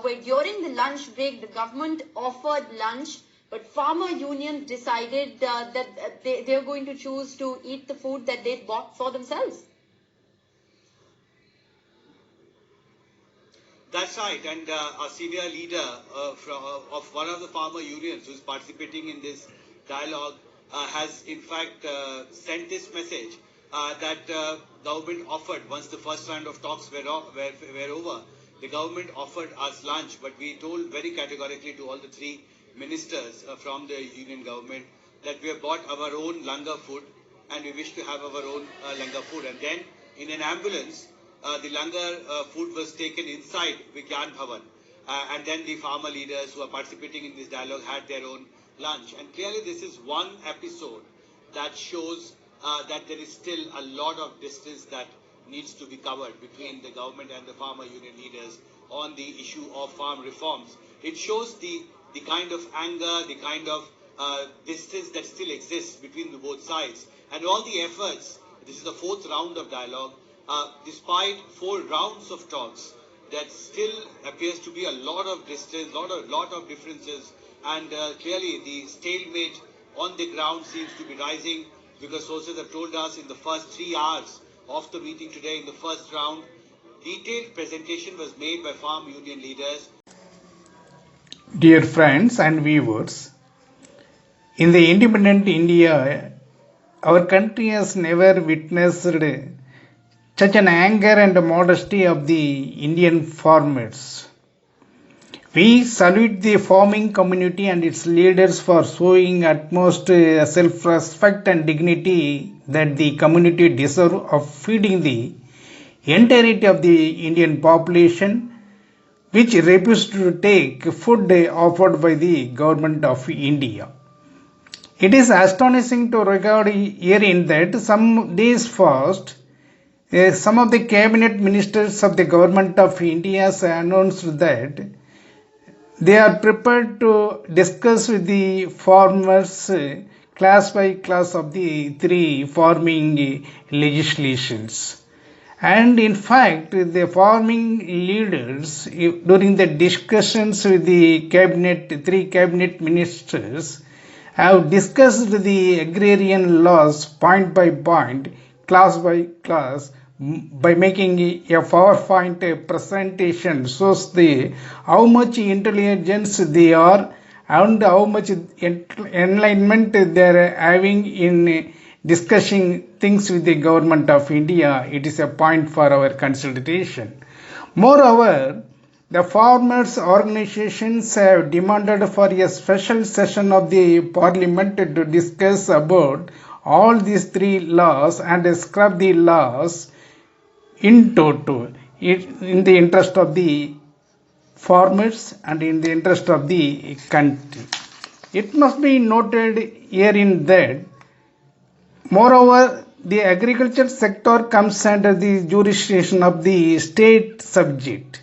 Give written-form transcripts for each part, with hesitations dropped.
where during the lunch break, the government offered lunch, but farmer unions decided that they're going to choose to eat the food that they bought for themselves. That's right, and a senior leader of one of the farmer unions who's participating in this dialogue has in fact sent this message that government offered, once the first round of talks were over, the government offered us lunch, but we told very categorically to all the three ministers from the union government that we have bought our own langar food and we wish to have our own langar food. And then in an ambulance, the langar food was taken inside Vigyan Bhavan, and then the farmer leaders who are participating in this dialogue had their own lunch. And clearly this is one episode that shows that there is still a lot of distance that needs to be covered between the government and the farmer union leaders on the issue of farm reforms. It shows the kind of anger, the kind of distance that still exists between the both sides, and all the efforts. This is the fourth round of dialogue. Despite 4 rounds of talks, there still appears to be a lot of distance, lot of differences, and clearly the stalemate on the ground seems to be rising, because sources have told us in the first 3 hours of the meeting today, in the first round, detailed presentation was made by farm union leaders. Dear friends and viewers, in the independent India, our country has never witnessed such an anger and modesty of the Indian farmers. We salute the farming community and its leaders for showing utmost self-respect and dignity that the community deserves of feeding the entirety of the Indian population, which refused to take food offered by the government of India. It is astonishing to regard herein that some days first, some of the cabinet ministers of the government of India has announced that they are prepared to discuss with the farmers class by class of the 3 farming legislations. And in fact, the farming leaders, during the discussions with the 3 cabinet ministers, have discussed the agrarian laws point by point, class by class, by making a PowerPoint presentation shows how much intelligence they are and how much enlightenment they are having in discussing things with the government of India. It is a point for our consideration. Moreover, the farmers' organizations have demanded for a special session of the parliament to discuss about all these 3 laws and scrap the laws in toto, in the interest of the farmers and in the interest of the country. It must be noted herein that, moreover, the agriculture sector comes under the jurisdiction of the state subject,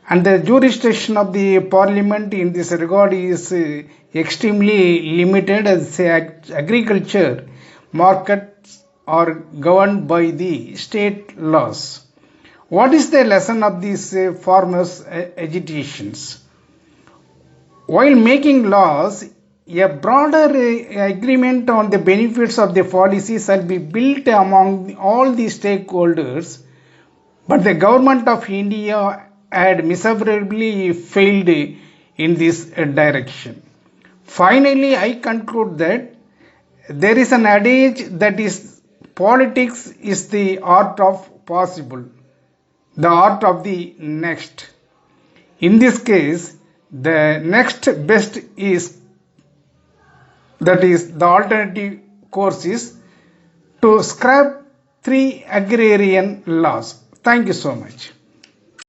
and the jurisdiction of the parliament in this regard is extremely limited, as agriculture markets are governed by the state laws. What is the lesson of these farmers' agitations? While making laws, a broader agreement on the benefits of the policy shall be built among all the stakeholders, but the government of India had miserably failed in this direction. Finally, I conclude that there is an adage that is, politics is the art of possible, the art of the next. In this case, the next best is, that is, the alternative course is to scrap 3 agrarian laws. Thank you so much.